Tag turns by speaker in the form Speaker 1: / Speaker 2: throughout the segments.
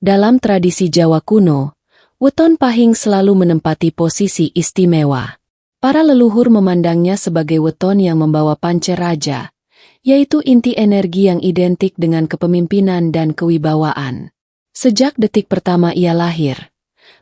Speaker 1: Dalam tradisi Jawa kuno, weton pahing selalu menempati posisi istimewa. Para leluhur memandangnya sebagai weton yang membawa panceraja, yaitu inti energi yang identik dengan kepemimpinan dan kewibawaan. Sejak detik pertama ia lahir,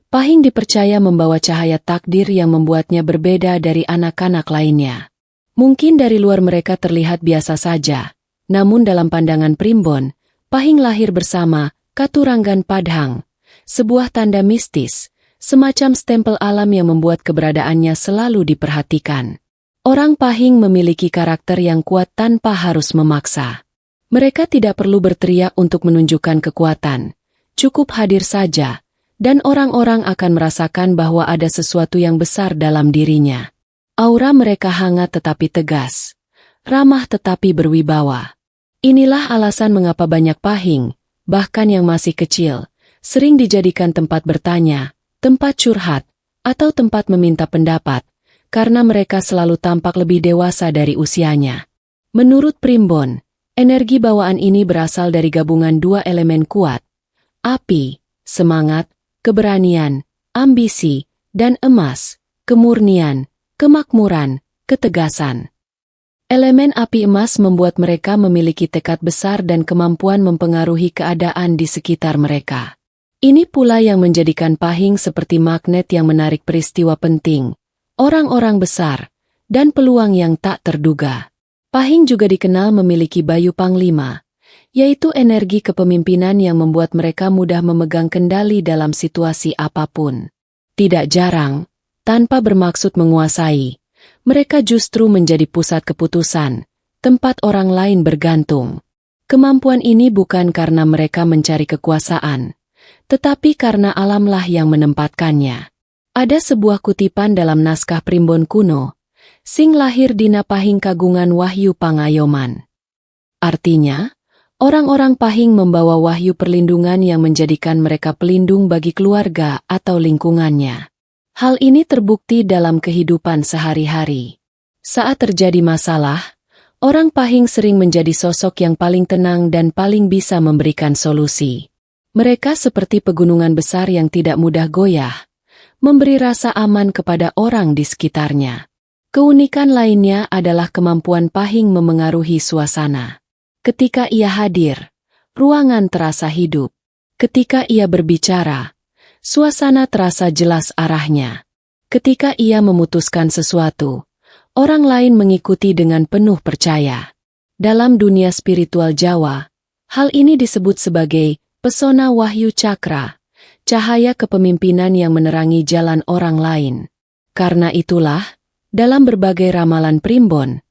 Speaker 1: pahing dipercaya membawa cahaya takdir yang membuatnya berbeda dari anak-anak lainnya. Mungkin dari luar mereka terlihat biasa saja, namun dalam pandangan primbon, pahing lahir bersama Katuranggan Padhang, sebuah tanda mistis, semacam stempel alam yang membuat keberadaannya selalu diperhatikan. Orang pahing memiliki karakter yang kuat tanpa harus memaksa. Mereka tidak perlu berteriak untuk menunjukkan kekuatan, cukup hadir saja, dan orang-orang akan merasakan bahwa ada sesuatu yang besar dalam dirinya. Aura mereka hangat tetapi tegas, ramah tetapi berwibawa. Inilah alasan mengapa banyak pahing, bahkan yang masih kecil, sering dijadikan tempat bertanya, tempat curhat, atau tempat meminta pendapat, karena mereka selalu tampak lebih dewasa dari usianya. Menurut primbon, energi bawaan ini berasal dari gabungan dua elemen kuat, api, semangat, keberanian, ambisi, dan emas, kemurnian, kemakmuran, ketegasan. Elemen api emas membuat mereka memiliki tekad besar dan kemampuan mempengaruhi keadaan di sekitar mereka. Ini pula yang menjadikan pahing seperti magnet yang menarik peristiwa penting, orang-orang besar, dan peluang yang tak terduga. Pahing juga dikenal memiliki bayu panglima, yaitu energi kepemimpinan yang membuat mereka mudah memegang kendali dalam situasi apapun. Tidak jarang, tanpa bermaksud menguasai, mereka justru menjadi pusat keputusan, tempat orang lain bergantung. Kemampuan ini bukan karena mereka mencari kekuasaan, tetapi karena alamlah yang menempatkannya. Ada sebuah kutipan dalam naskah primbon kuno, sing lahir dina pahing kagungan wahyu pangayoman. Artinya, orang-orang pahing membawa wahyu perlindungan yang menjadikan mereka pelindung bagi keluarga atau lingkungannya. Hal ini terbukti dalam kehidupan sehari-hari. Saat terjadi masalah, orang pahing sering menjadi sosok yang paling tenang dan paling bisa memberikan solusi. Mereka seperti pegunungan besar yang tidak mudah goyah, memberi rasa aman kepada orang di sekitarnya. Keunikan lainnya adalah kemampuan pahing memengaruhi suasana. Ketika ia hadir, ruangan terasa hidup. Ketika ia berbicara, suasana terasa jelas arahnya. Ketika ia memutuskan sesuatu, orang lain mengikuti dengan penuh percaya. Dalam dunia spiritual Jawa, hal ini disebut sebagai pesona wahyu cakra, cahaya kepemimpinan yang menerangi jalan orang lain. Karena itulah, dalam berbagai ramalan primbon,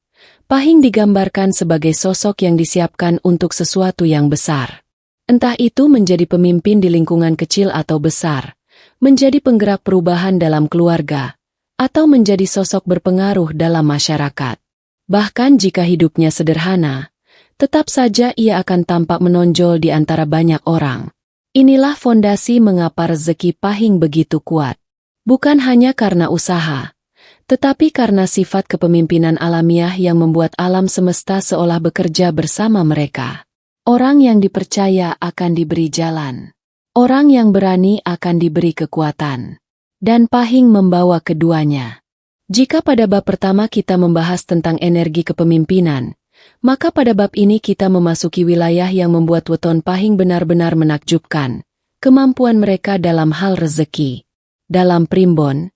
Speaker 1: pahing digambarkan sebagai sosok yang disiapkan untuk sesuatu yang besar. Entah itu menjadi pemimpin di lingkungan kecil atau besar, menjadi penggerak perubahan dalam keluarga, atau menjadi sosok berpengaruh dalam masyarakat. Bahkan jika hidupnya sederhana, tetap saja ia akan tampak menonjol di antara banyak orang. Inilah fondasi mengapa rezeki pahing begitu kuat. Bukan hanya karena usaha, tetapi karena sifat kepemimpinan alamiah yang membuat alam semesta seolah bekerja bersama mereka. Orang yang dipercaya akan diberi jalan. Orang yang berani akan diberi kekuatan. Dan pahing membawa keduanya. Jika pada bab pertama kita membahas tentang energi kepemimpinan, maka pada bab ini kita memasuki wilayah yang membuat weton pahing benar-benar menakjubkan, kemampuan mereka dalam hal rezeki. Dalam primbon,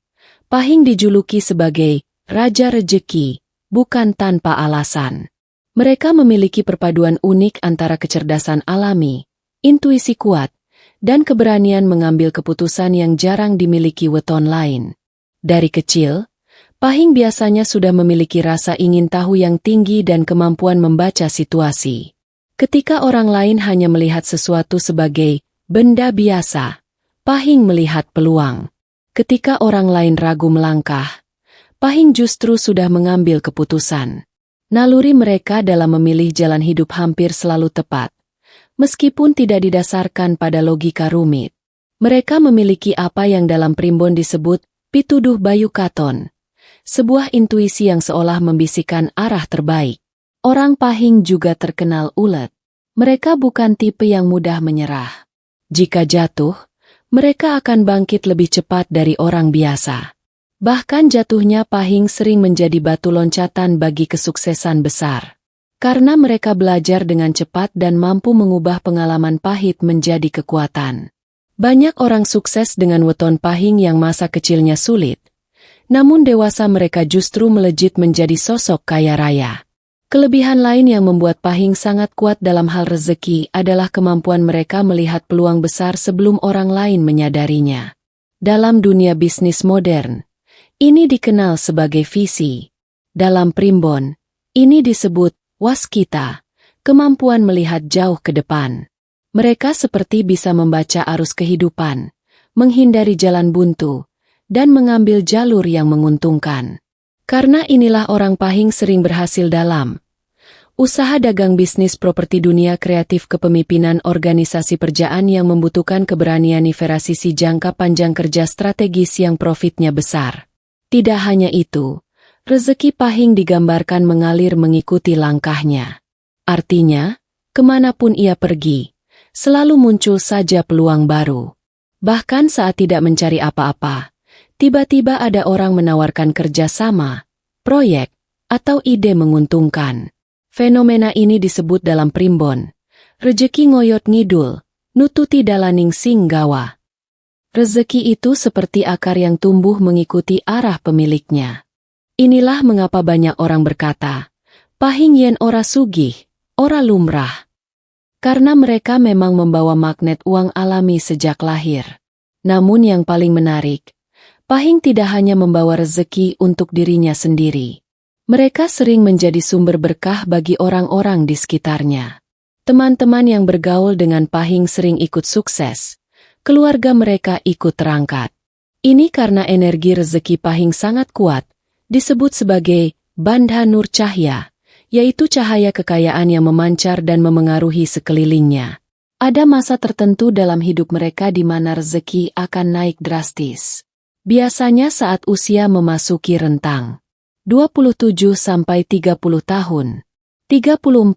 Speaker 1: pahing dijuluki sebagai Raja Rejeki, bukan tanpa alasan. Mereka memiliki perpaduan unik antara kecerdasan alami, intuisi kuat, dan keberanian mengambil keputusan yang jarang dimiliki weton lain. Dari kecil, pahing biasanya sudah memiliki rasa ingin tahu yang tinggi dan kemampuan membaca situasi. Ketika orang lain hanya melihat sesuatu sebagai benda biasa, pahing melihat peluang. Ketika orang lain ragu melangkah, pahing justru sudah mengambil keputusan. Naluri mereka dalam memilih jalan hidup hampir selalu tepat, meskipun tidak didasarkan pada logika rumit. Mereka memiliki apa yang dalam primbon disebut pituduh bayu katon, sebuah intuisi yang seolah membisikkan arah terbaik. Orang pahing juga terkenal ulet. Mereka bukan tipe yang mudah menyerah. Jika jatuh, mereka akan bangkit lebih cepat dari orang biasa. Bahkan jatuhnya Pahing sering menjadi batu loncatan bagi kesuksesan besar. Karena mereka belajar dengan cepat dan mampu mengubah pengalaman pahit menjadi kekuatan. Banyak orang sukses dengan weton Pahing yang masa kecilnya sulit. Namun dewasa mereka justru melejit menjadi sosok kaya raya. Kelebihan lain yang membuat Pahing sangat kuat dalam hal rezeki adalah kemampuan mereka melihat peluang besar sebelum orang lain menyadarinya. Dalam dunia bisnis modern, ini dikenal sebagai visi. Dalam primbon, ini disebut waskita, kemampuan melihat jauh ke depan. Mereka seperti bisa membaca arus kehidupan, menghindari jalan buntu, dan mengambil jalur yang menguntungkan. Karena inilah orang Pahing sering berhasil dalam usaha dagang bisnis properti dunia kreatif kepemimpinan organisasi pekerjaan yang membutuhkan keberanian sisi jangka panjang kerja strategis yang profitnya besar. Tidak hanya itu, rezeki Pahing digambarkan mengalir mengikuti langkahnya. Artinya, kemanapun ia pergi, selalu muncul saja peluang baru. Bahkan saat tidak mencari apa-apa, tiba-tiba ada orang menawarkan kerjasama, proyek, atau ide menguntungkan. Fenomena ini disebut dalam primbon, rejeki ngoyot ngidul, nututi dalaning singgawa. Rezeki itu seperti akar yang tumbuh mengikuti arah pemiliknya. Inilah mengapa banyak orang berkata, Pahing yen ora sugih, ora lumrah. Karena mereka memang membawa magnet uang alami sejak lahir. Namun yang paling menarik, Pahing tidak hanya membawa rezeki untuk dirinya sendiri. Mereka sering menjadi sumber berkah bagi orang-orang di sekitarnya. Teman-teman yang bergaul dengan Pahing sering ikut sukses. Keluarga mereka ikut terangkat. Ini karena energi rezeki Pahing sangat kuat, disebut sebagai bandha nur cahya, yaitu cahaya kekayaan yang memancar dan memengaruhi sekelilingnya. Ada masa tertentu dalam hidup mereka di mana rezeki akan naik drastis. Biasanya saat usia memasuki rentang 27-30 tahun, 34-37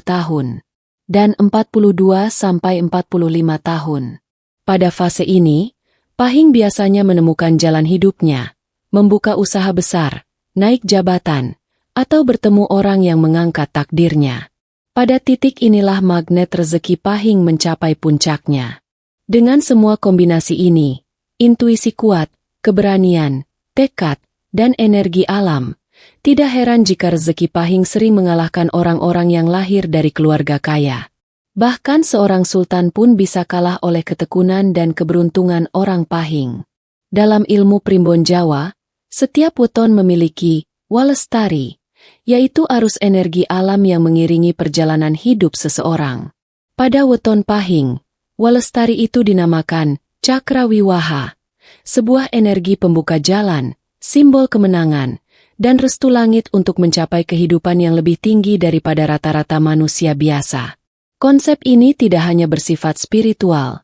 Speaker 1: tahun, dan 42-45 tahun. Pada fase ini, Pahing biasanya menemukan jalan hidupnya, membuka usaha besar, naik jabatan, atau bertemu orang yang mengangkat takdirnya. Pada titik inilah magnet rezeki Pahing mencapai puncaknya. Dengan semua kombinasi ini, intuisi kuat, keberanian, tekad, dan energi alam, tidak heran jika rezeki Pahing sering mengalahkan orang-orang yang lahir dari keluarga kaya. Bahkan seorang sultan pun bisa kalah oleh ketekunan dan keberuntungan orang Pahing. Dalam ilmu primbon Jawa, setiap weton memiliki walestari, yaitu arus energi alam yang mengiringi perjalanan hidup seseorang. Pada weton Pahing, walestari itu dinamakan Cakrawiwaha, sebuah energi pembuka jalan, simbol kemenangan, dan restu langit untuk mencapai kehidupan yang lebih tinggi daripada rata-rata manusia biasa. Konsep ini tidak hanya bersifat spiritual,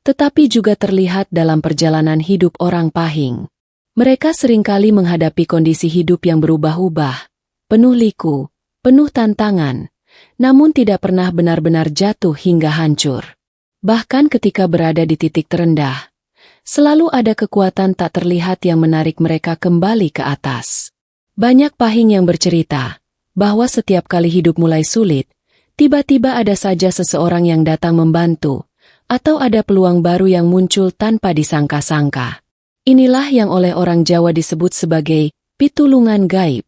Speaker 1: tetapi juga terlihat dalam perjalanan hidup orang Pahing. Mereka seringkali menghadapi kondisi hidup yang berubah-ubah, penuh liku, penuh tantangan, namun tidak pernah benar-benar jatuh hingga hancur. Bahkan ketika berada di titik terendah, selalu ada kekuatan tak terlihat yang menarik mereka kembali ke atas. Banyak Pahing yang bercerita bahwa setiap kali hidup mulai sulit, tiba-tiba ada saja seseorang yang datang membantu, atau ada peluang baru yang muncul tanpa disangka-sangka. Inilah yang oleh orang Jawa disebut sebagai pitulungan gaib,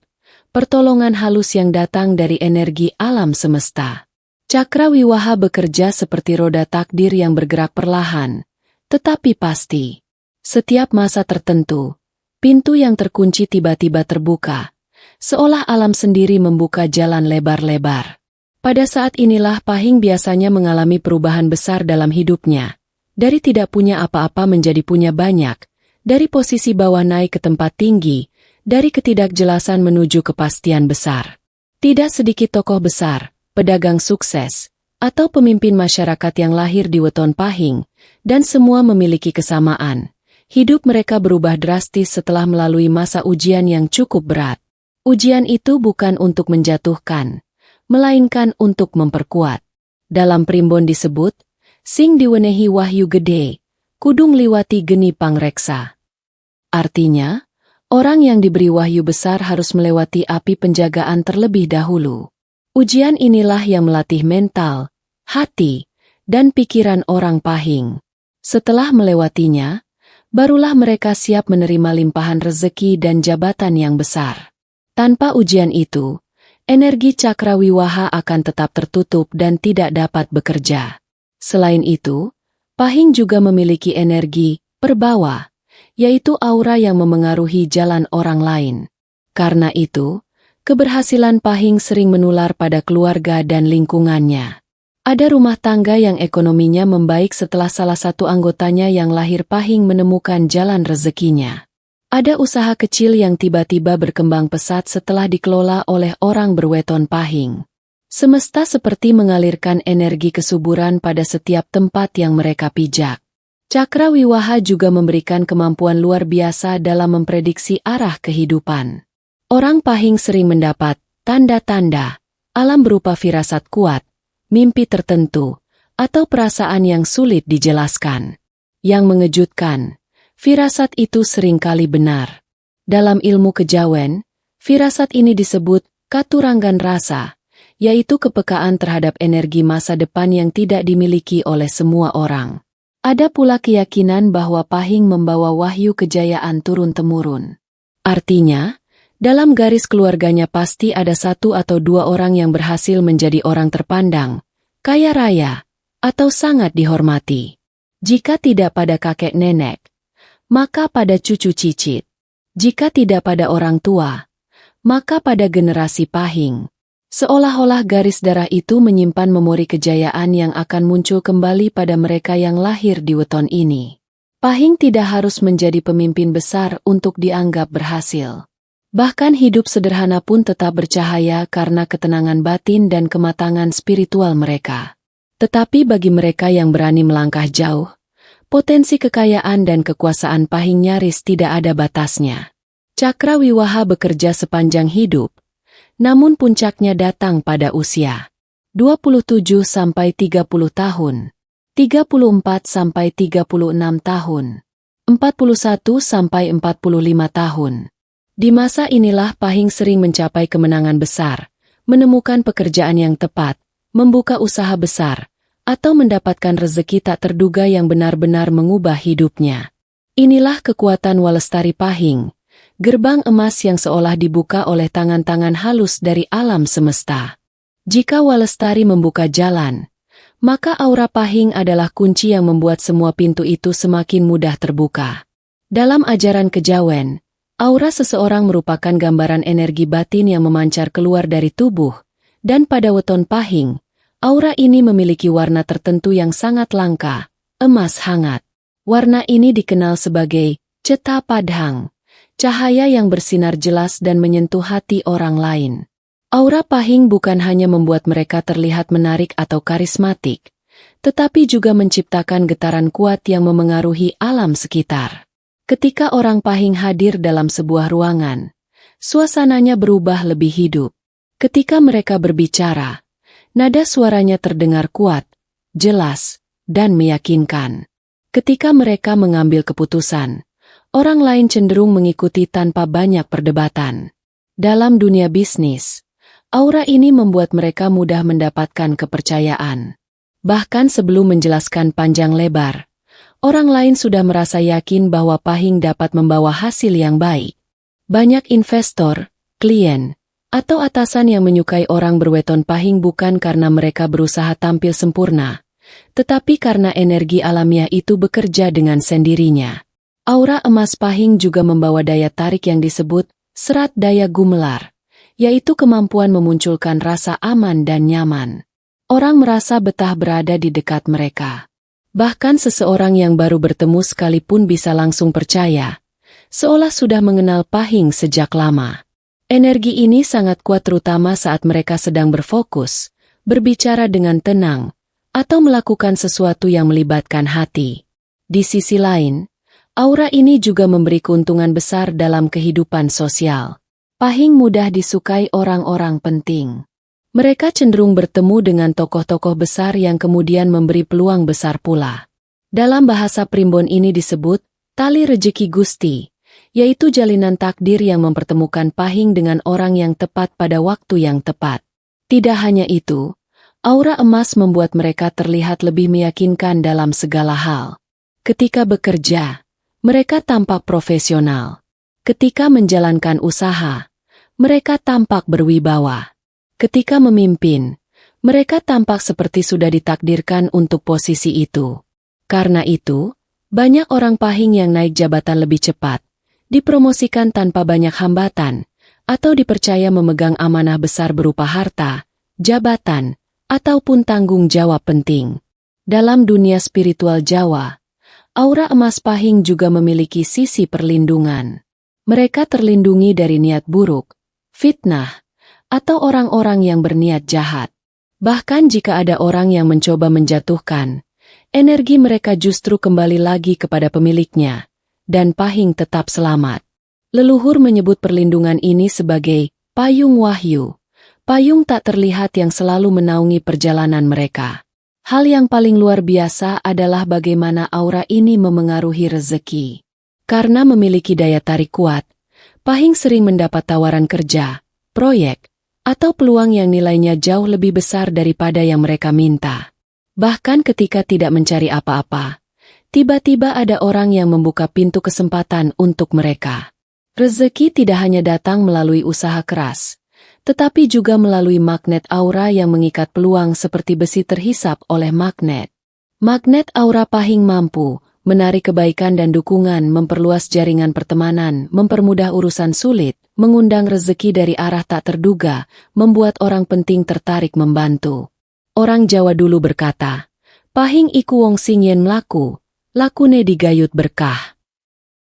Speaker 1: pertolongan halus yang datang dari energi alam semesta. Cakrawiwaha bekerja seperti roda takdir yang bergerak perlahan, tetapi pasti. Setiap masa tertentu, pintu yang terkunci tiba-tiba terbuka, seolah alam sendiri membuka jalan lebar-lebar. Pada saat inilah Pahing biasanya mengalami perubahan besar dalam hidupnya. Dari tidak punya apa-apa menjadi punya banyak, dari posisi bawah naik ke tempat tinggi, dari ketidakjelasan menuju kepastian besar. Tidak sedikit tokoh besar, pedagang sukses, atau pemimpin masyarakat yang lahir di weton Pahing, dan semua memiliki kesamaan. Hidup mereka berubah drastis setelah melalui masa ujian yang cukup berat. Ujian itu bukan untuk menjatuhkan, melainkan untuk memperkuat. Dalam primbon disebut, Sing diwenehi wahyu gede, kudu ngliwati geni pangreksa. Artinya, orang yang diberi wahyu besar harus melewati api penjagaan terlebih dahulu. Ujian inilah yang melatih mental, hati, dan pikiran orang Pahing. Setelah melewatinya, barulah mereka siap menerima limpahan rezeki dan jabatan yang besar. Tanpa ujian itu, energi cakrawiwaha akan tetap tertutup dan tidak dapat bekerja. Selain itu, Pahing juga memiliki energi perbawa, yaitu aura yang memengaruhi jalan orang lain. Karena itu, keberhasilan Pahing sering menular pada keluarga dan lingkungannya. Ada rumah tangga yang ekonominya membaik setelah salah satu anggotanya yang lahir Pahing menemukan jalan rezekinya. Ada usaha kecil yang tiba-tiba berkembang pesat setelah dikelola oleh orang berweton Pahing. Semesta seperti mengalirkan energi kesuburan pada setiap tempat yang mereka pijak. Cakrawiwaha juga memberikan kemampuan luar biasa dalam memprediksi arah kehidupan. Orang Pahing sering mendapat tanda-tanda alam berupa firasat kuat, mimpi tertentu, atau perasaan yang sulit dijelaskan. Yang mengejutkan, firasat itu seringkali benar. Dalam ilmu kejawen, firasat ini disebut katuranggan rasa, yaitu kepekaan terhadap energi masa depan yang tidak dimiliki oleh semua orang. Ada pula keyakinan bahwa Pahing membawa wahyu kejayaan turun-temurun. Artinya, dalam garis keluarganya pasti ada satu atau dua orang yang berhasil menjadi orang terpandang, kaya raya, atau sangat dihormati. Jika tidak pada kakek nenek, maka pada cucu cicit. Jika tidak pada orang tua, maka pada generasi Pahing. Seolah-olah garis darah itu menyimpan memori kejayaan yang akan muncul kembali pada mereka yang lahir di weton ini. Pahing tidak harus menjadi pemimpin besar untuk dianggap berhasil. Bahkan hidup sederhana pun tetap bercahaya karena ketenangan batin dan kematangan spiritual mereka. Tetapi bagi mereka yang berani melangkah jauh, potensi kekayaan dan kekuasaan Pahing nyaris tidak ada batasnya. Cakrawiwaha bekerja sepanjang hidup, namun puncaknya datang pada usia 27-30 tahun, 34-36 tahun, 41-45 tahun. Di masa inilah Pahing sering mencapai kemenangan besar, menemukan pekerjaan yang tepat, membuka usaha besar, atau mendapatkan rezeki tak terduga yang benar-benar mengubah hidupnya. Inilah kekuatan Walestari Pahing, gerbang emas yang seolah dibuka oleh tangan-tangan halus dari alam semesta. Jika Walestari membuka jalan, maka aura Pahing adalah kunci yang membuat semua pintu itu semakin mudah terbuka. Dalam ajaran kejawen, aura seseorang merupakan gambaran energi batin yang memancar keluar dari tubuh, dan pada weton Pahing, aura ini memiliki warna tertentu yang sangat langka, emas hangat. Warna ini dikenal sebagai ceta padhang, cahaya yang bersinar jelas dan menyentuh hati orang lain. Aura Pahing bukan hanya membuat mereka terlihat menarik atau karismatik, tetapi juga menciptakan getaran kuat yang memengaruhi alam sekitar. Ketika orang Pahing hadir dalam sebuah ruangan, suasananya berubah lebih hidup. Ketika mereka berbicara, nada suaranya terdengar kuat, jelas, dan meyakinkan. Ketika mereka mengambil keputusan, orang lain cenderung mengikuti tanpa banyak perdebatan. Dalam dunia bisnis, aura ini membuat mereka mudah mendapatkan kepercayaan. Bahkan sebelum menjelaskan panjang lebar, orang lain sudah merasa yakin bahwa Pahing dapat membawa hasil yang baik. Banyak investor, klien, atau atasan yang menyukai orang berweton Pahing bukan karena mereka berusaha tampil sempurna, tetapi karena energi alamiah itu bekerja dengan sendirinya. Aura emas Pahing juga membawa daya tarik yang disebut serat daya gumelar, yaitu kemampuan memunculkan rasa aman dan nyaman. Orang merasa betah berada di dekat mereka. Bahkan seseorang yang baru bertemu sekalipun bisa langsung percaya, seolah sudah mengenal Pahing sejak lama. Energi ini sangat kuat terutama saat mereka sedang berfokus, berbicara dengan tenang, atau melakukan sesuatu yang melibatkan hati. Di sisi lain, aura ini juga memberi keuntungan besar dalam kehidupan sosial. Pahing mudah disukai orang-orang penting. Mereka cenderung bertemu dengan tokoh-tokoh besar yang kemudian memberi peluang besar pula. Dalam bahasa primbon ini disebut tali rejeki Gusti, yaitu jalinan takdir yang mempertemukan Pahing dengan orang yang tepat pada waktu yang tepat. Tidak hanya itu, aura emas membuat mereka terlihat lebih meyakinkan dalam segala hal. Ketika bekerja, mereka tampak profesional. Ketika menjalankan usaha, mereka tampak berwibawa. Ketika memimpin, mereka tampak seperti sudah ditakdirkan untuk posisi itu. Karena itu, banyak orang Pahing yang naik jabatan lebih cepat, dipromosikan tanpa banyak hambatan, atau dipercaya memegang amanah besar berupa harta, jabatan, ataupun tanggung jawab penting. Dalam dunia spiritual Jawa, aura emas Pahing juga memiliki sisi perlindungan. Mereka terlindungi dari niat buruk, fitnah, atau orang-orang yang berniat jahat. Bahkan jika ada orang yang mencoba menjatuhkan, energi mereka justru kembali lagi kepada pemiliknya, dan Pahing tetap selamat. Leluhur menyebut perlindungan ini sebagai payung wahyu, payung tak terlihat yang selalu menaungi perjalanan mereka. Hal yang paling luar biasa adalah bagaimana aura ini memengaruhi rezeki. Karena memiliki daya tarik kuat, Pahing sering mendapat tawaran kerja, proyek, atau peluang yang nilainya jauh lebih besar daripada yang mereka minta. Bahkan ketika tidak mencari apa-apa, tiba-tiba ada orang yang membuka pintu kesempatan untuk mereka. Rezeki tidak hanya datang melalui usaha keras, tetapi juga melalui magnet aura yang mengikat peluang seperti besi terhisap oleh magnet. Magnet aura Pahing mampu menarik kebaikan dan dukungan, memperluas jaringan pertemanan, mempermudah urusan sulit, mengundang rezeki dari arah tak terduga, membuat orang penting tertarik membantu. Orang Jawa dulu berkata, Pahing iku wong sing yen mlaku, lakune digayut berkah.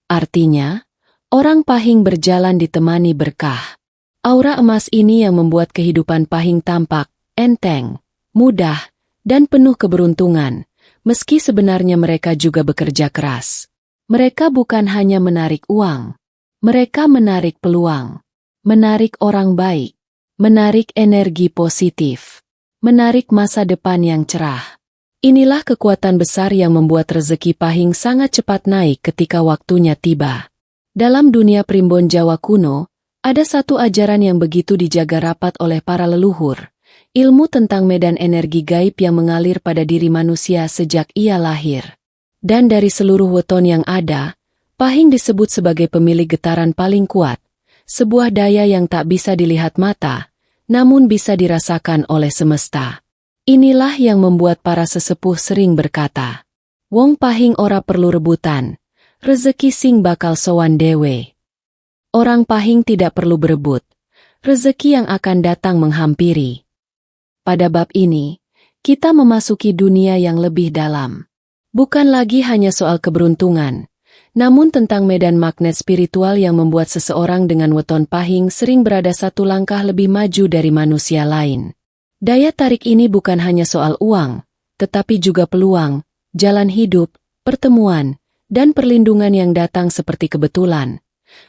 Speaker 1: Artinya, orang Pahing berjalan ditemani berkah. Aura emas ini yang membuat kehidupan Pahing tampak enteng, mudah, dan penuh keberuntungan, meski sebenarnya mereka juga bekerja keras. Mereka bukan hanya menarik uang, mereka menarik peluang, menarik orang baik, menarik energi positif, menarik masa depan yang cerah. Inilah kekuatan besar yang membuat rezeki Pahing sangat cepat naik ketika waktunya tiba. Dalam dunia primbon Jawa kuno, ada satu ajaran yang begitu dijaga rapat oleh para leluhur, ilmu tentang medan energi gaib yang mengalir pada diri manusia sejak ia lahir. Dan dari seluruh weton yang ada, Pahing disebut sebagai pemilik getaran paling kuat, sebuah daya yang tak bisa dilihat mata, namun bisa dirasakan oleh semesta. Inilah yang membuat para sesepuh sering berkata, Wong Pahing ora perlu rebutan, rezeki sing bakal sowan dewe. Orang Pahing tidak perlu berebut, rezeki yang akan datang menghampiri. Pada bab ini, kita memasuki dunia yang lebih dalam. Bukan lagi hanya soal keberuntungan, namun tentang medan magnet spiritual yang membuat seseorang dengan weton Pahing sering berada satu langkah lebih maju dari manusia lain. Daya tarik ini bukan hanya soal uang, tetapi juga peluang, jalan hidup, pertemuan, dan perlindungan yang datang seperti kebetulan.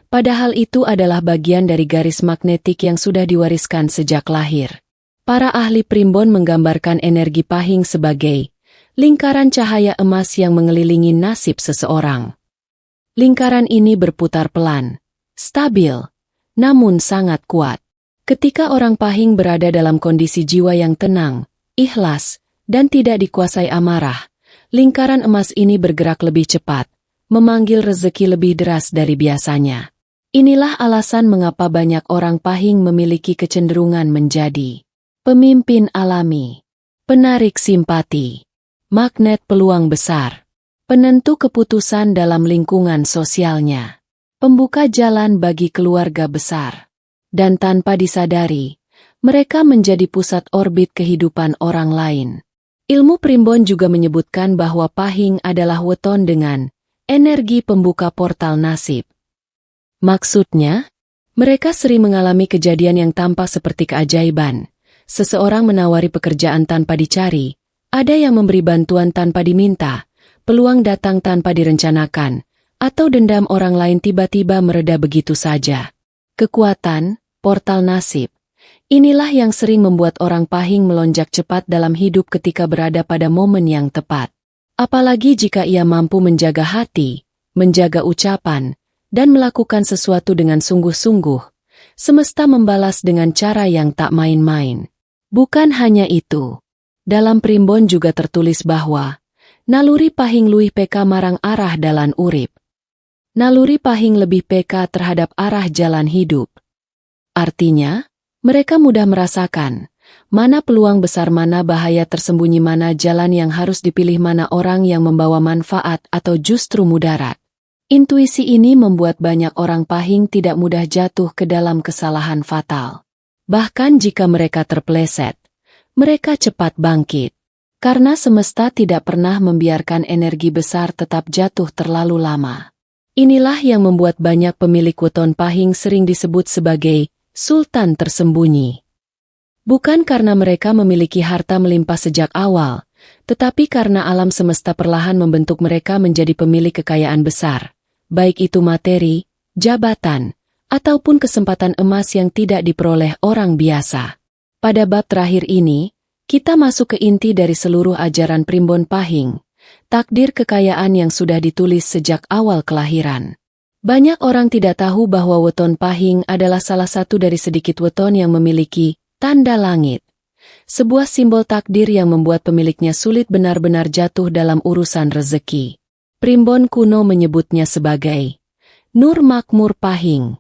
Speaker 1: Padahal itu adalah bagian dari garis magnetik yang sudah diwariskan sejak lahir. Para ahli primbon menggambarkan energi Pahing sebagai lingkaran cahaya emas yang mengelilingi nasib seseorang. Lingkaran ini berputar pelan, stabil, namun sangat kuat. Ketika orang Pahing berada dalam kondisi jiwa yang tenang, ikhlas, dan tidak dikuasai amarah, lingkaran emas ini bergerak lebih cepat, memanggil rezeki lebih deras dari biasanya. Inilah alasan mengapa banyak orang Pahing memiliki kecenderungan menjadi pemimpin alami, penarik simpati, magnet peluang besar, penentu keputusan dalam lingkungan sosialnya, pembuka jalan bagi keluarga besar. Dan tanpa disadari, mereka menjadi pusat orbit kehidupan orang lain. Ilmu primbon juga menyebutkan bahwa Pahing adalah weton dengan energi pembuka portal nasib. Maksudnya, mereka sering mengalami kejadian yang tampak seperti keajaiban. Seseorang menawari pekerjaan tanpa dicari, ada yang memberi bantuan tanpa diminta, peluang datang tanpa direncanakan, atau dendam orang lain tiba-tiba mereda begitu saja. Kekuatan, portal nasib. Inilah yang sering membuat orang pahing melonjak cepat dalam hidup ketika berada pada momen yang tepat. Apalagi jika ia mampu menjaga hati, menjaga ucapan, dan melakukan sesuatu dengan sungguh-sungguh. Semesta membalas dengan cara yang tak main-main. Bukan hanya itu. Dalam primbon juga tertulis bahwa naluri pahing luwih peka marang arah dalan urip. Naluri pahing lebih peka terhadap arah jalan hidup. Artinya, mereka mudah merasakan mana peluang besar, mana bahaya tersembunyi, mana jalan yang harus dipilih, mana orang yang membawa manfaat atau justru mudarat. Intuisi ini membuat banyak orang pahing tidak mudah jatuh ke dalam kesalahan fatal. Bahkan jika mereka terpeleset, mereka cepat bangkit. Karena semesta tidak pernah membiarkan energi besar tetap jatuh terlalu lama. Inilah yang membuat banyak pemilik weton pahing sering disebut sebagai sultan tersembunyi. Bukan karena mereka memiliki harta melimpah sejak awal, tetapi karena alam semesta perlahan membentuk mereka menjadi pemilik kekayaan besar, baik itu materi, jabatan, ataupun kesempatan emas yang tidak diperoleh orang biasa. Pada bab terakhir ini, kita masuk ke inti dari seluruh ajaran primbon pahing, takdir kekayaan yang sudah ditulis sejak awal kelahiran. Banyak orang tidak tahu bahwa weton pahing adalah salah satu dari sedikit weton yang memiliki tanda langit. Sebuah simbol takdir yang membuat pemiliknya sulit benar-benar jatuh dalam urusan rezeki. Primbon kuno menyebutnya sebagai Nur Makmur Pahing.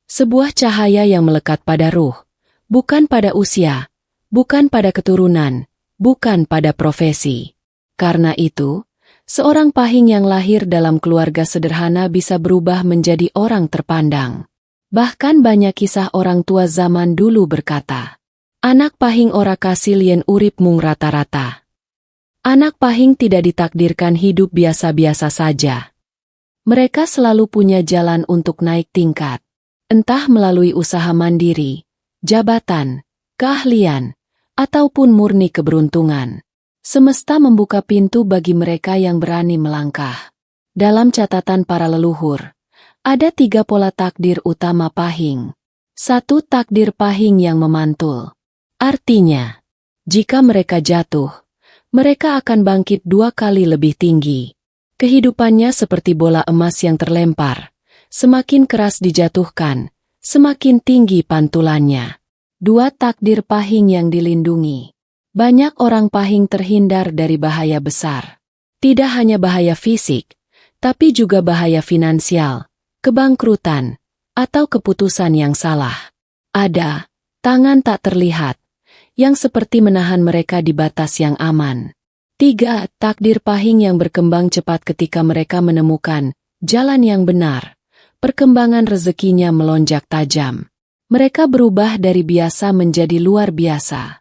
Speaker 1: Sebuah cahaya yang melekat pada ruh, bukan pada usia, bukan pada keturunan, bukan pada profesi. Karena itu, seorang pahing yang lahir dalam keluarga sederhana bisa berubah menjadi orang terpandang. Bahkan banyak kisah orang tua zaman dulu berkata, anak pahing ora kasilien urip mung rata-rata. Anak pahing tidak ditakdirkan hidup biasa-biasa saja. Mereka selalu punya jalan untuk naik tingkat. Entah melalui usaha mandiri, jabatan, keahlian, ataupun murni keberuntungan. Semesta membuka pintu bagi mereka yang berani melangkah. Dalam catatan para leluhur, ada 3 pola takdir utama pahing. 1. Takdir pahing yang memantul. Artinya, jika mereka jatuh, mereka akan bangkit 2 kali lebih tinggi. Kehidupannya seperti bola emas yang terlempar. Semakin keras dijatuhkan, semakin tinggi pantulannya. 2. Takdir pahing yang dilindungi. Banyak orang pahing terhindar dari bahaya besar. Tidak hanya bahaya fisik, tapi juga bahaya finansial, kebangkrutan, atau keputusan yang salah. Ada tangan tak terlihat, yang seperti menahan mereka di batas yang aman. 3. Takdir pahing yang berkembang cepat ketika mereka menemukan jalan yang benar. Perkembangan rezekinya melonjak tajam. Mereka berubah dari biasa menjadi luar biasa.